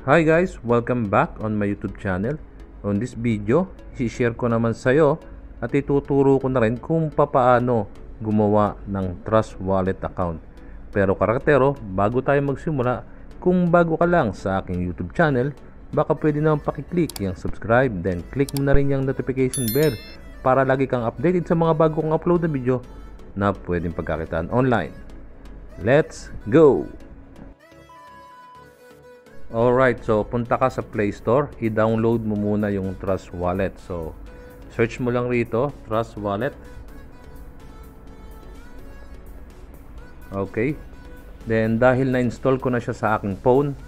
Hi guys, welcome back on my YouTube channel. On this video, i-share ko naman sa'yo at ituturo ko na rin kung papaano gumawa ng Trust Wallet account. Pero karakter, bago tayo magsimula, kung bago ka lang sa aking YouTube channel, baka pwede naman pakiclick yung subscribe, then click mo na rin yung notification bell para lagi kang updated sa mga bago kong upload na video na pwedeng pagkakitaan online. Let's go! Alright, so punta ka sa Play Store, i-download mo muna yung Trust Wallet. So, search mo lang rito, Trust Wallet. Okay. Then, dahil na-install ko na siya sa aking phone,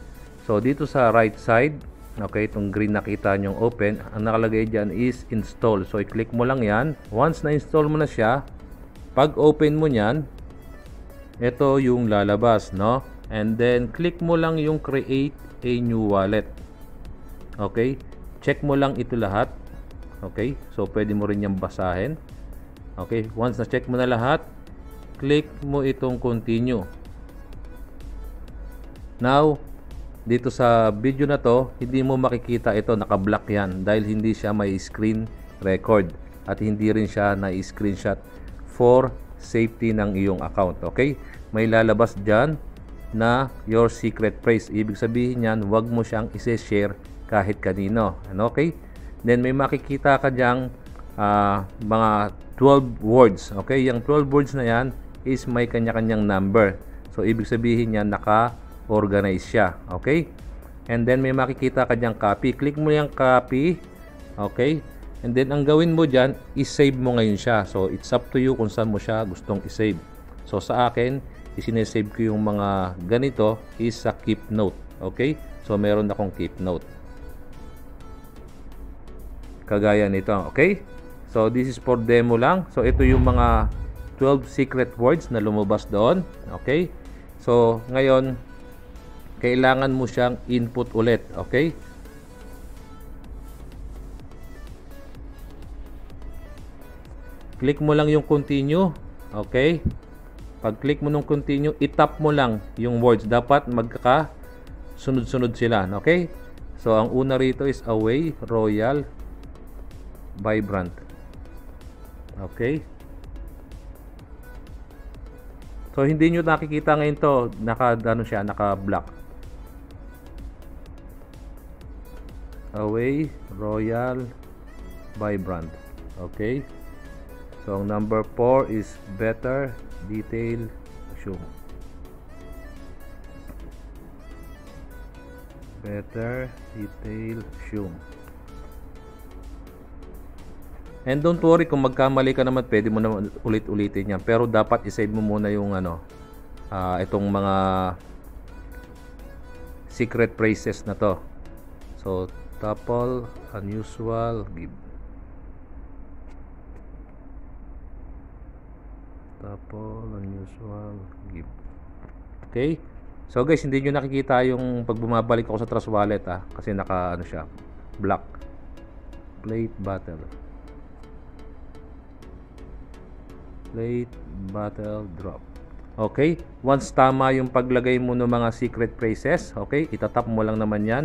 so dito sa right side, okay, itong green nakita nyong open, ang nakalagay dyan is install. So, i-click mo lang yan. Once na-install mo na siya, pag open mo nyan, ito yung lalabas, no? And then, click mo lang yung create a new wallet. Okay? Check mo lang ito lahat. Okay? So, pwede mo rin yung basahin. Okay? Once na-check mo na lahat, click mo itong continue. Now, dito sa video na to, hindi mo makikita ito. Naka-block yan dahil hindi siya may screen record at hindi rin siya na-screenshot for safety ng iyong account. Okay? May lalabas dyan na your secret phrase. Ibig sabihin yan, wag mo siyang isi-share kahit kanino. Okay? Then may makikita ka dyang mga 12 words. Okay? Yung 12 words na yan is may kanya-kanyang number. So ibig sabihin yan, naka-organize siya. Okay? And then may makikita ka dyang copy. Click mo yung copy. Okay? And then ang gawin mo dyan, i-save mo ngayon siya. So it's up to you kung saan mo siya gustong i-save. So sa akin, isinesave ko yung mga ganito is sa keep note. Okay? So, meron akong keep note. Kagaya nito. Okay? So, this is for demo lang. So, ito yung mga 12 secret words na lumabas doon. Okay? So, ngayon, kailangan mo siyang input ulit. Okay? Click mo lang yung continue. Okay? Pag-click mo nung continue, i-tap mo lang yung words. Dapat magkaka-sunod-sunod sila. Okay? So, ang una rito is Away, Royal, Vibrant. Okay? So, hindi nyo nakikita ngayon to. Naka-block. Away, Royal, Vibrant. Okay? So, ang number 4 is Better, Detail, Assume. Better, Detail, Assume. And don't worry kung magkamali ka naman, pwede mo naman ulit-ulitin yan. Pero dapat i-save mo muna yung itong mga secret phrases na to. So, tuple, unusual, give. Tuple, unusual, give. Okay? So guys, hindi nyo nakikita yung pag bumabalik ako sa Trust Wallet kasi naka siya, black. Plate battle. Plate battle drop. Okay? Once tama yung paglagay mo ng mga secret phrases, okay? Itatap mo lang naman yan.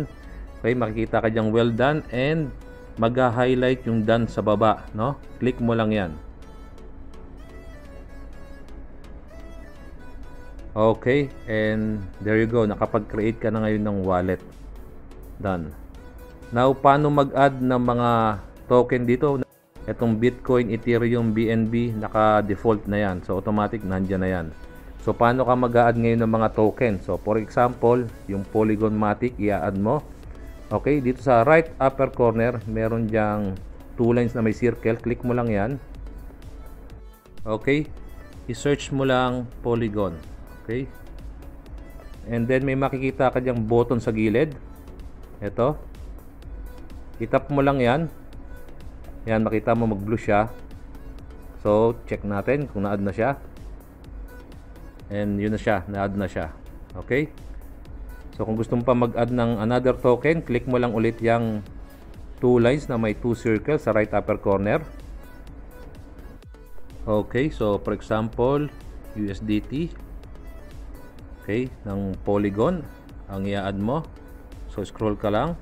Okay? Makikita ka diyang well done and mag-highlight yung done sa baba, no? Click mo lang yan. Okay, and there you go. Nakapag-create ka na ngayon ng wallet. Done. Now, paano mag-add ng mga token dito? Itong Bitcoin, Ethereum, BNB, naka-default na yan. So, automatic, nandyan na yan. So, paano ka mag-add ngayon ng mga token? So, for example, yung Polygon Matic, i-add mo. Okay, dito sa right upper corner, meron dyang 2 lines na may circle. Click mo lang yan. Okay, i-search mo lang Polygon. Okay. And then may makikita ka diyang button sa gilid. Ito. I-tap mo lang yan. Yan, makita mo mag-blue siya. So, check natin kung na-add na siya. And yun na siya, na-add na siya. Okay. So, kung gusto mo pa mag-add ng another token, click mo lang ulit yung 2 lines na may 2 circles sa right upper corner. Okay. So, for example, USDT. Okay, ng Polygon ang i-add mo. So scroll ka lang.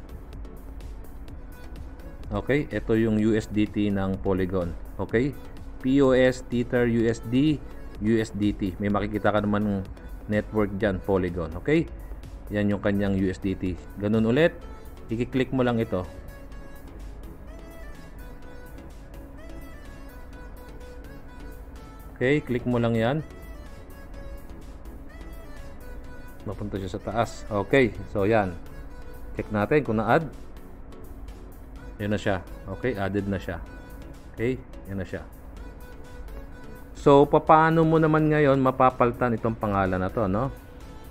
Okay, ito yung USDT ng Polygon. Okay, POS, Tether, USDT. May makikita ka naman ng network dyan, Polygon. Okay, yan yung kanyang USDT. Ganun ulit, i-click mo lang ito. Okay, click mo lang yan. Mapunta siya sa taas. Okay, so yan. Check natin kung na-add. Yan na siya. Okay, added na siya. Okay, yan na siya. So, paano mo naman ngayon mapapalitan itong pangalan na to, no?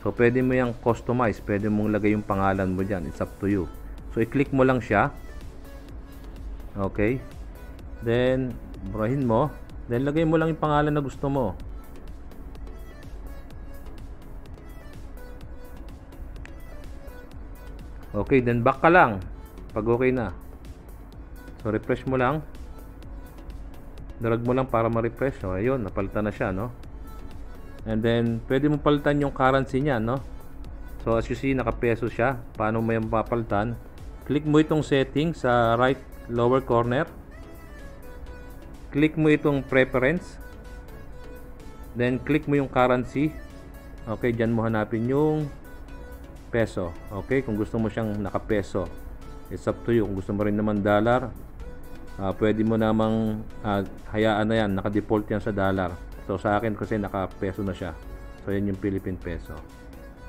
So, pwede mo yung customize. Pwede mong lagay yung pangalan mo dyan. It's up to you. So, i-click mo lang siya. Okay. Then, burahin mo. Then, lagay mo lang yung pangalan na gusto mo. Okay, then back ka lang. Pag okay na. So, refresh mo lang. Drag mo lang para ma-refresh. So, ayun, napalitan na siya, no? And then, pwede mo palitan yung currency niya, no? So, as you see, naka-peso siya. Paano mo yung papalitan? Click mo itong setting sa right lower corner. Click mo itong preference. Then, click mo yung currency. Okay, dyan mo hanapin yung peso. Okay, kung gusto mo siyang naka-peso. It's up to you. Kung gusto mo rin naman dollar, pwede mo namang hayaan na yan, naka-default yan sa dollar. So sa akin kasi naka-peso na siya. So yan yung Philippine peso.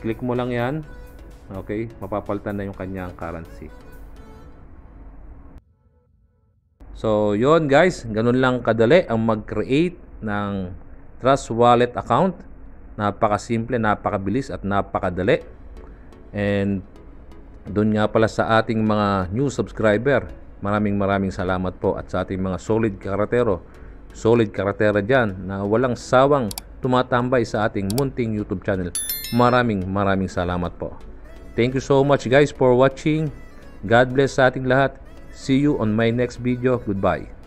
Click mo lang yan. Okay, mapapalitan na yung kanyang currency. So yon guys, ganun lang kadali ang mag-create ng Trust Wallet account. Napakasimple, napakabilis at napakadali. And doon nga pala sa ating mga new subscriber, maraming salamat po, at sa ating mga solid karatera dyan na walang sawang tumatambay sa ating munting YouTube channel. Maraming salamat po. Thank you so much guys for watching. God bless sa ating lahat. See you on my next video. Goodbye.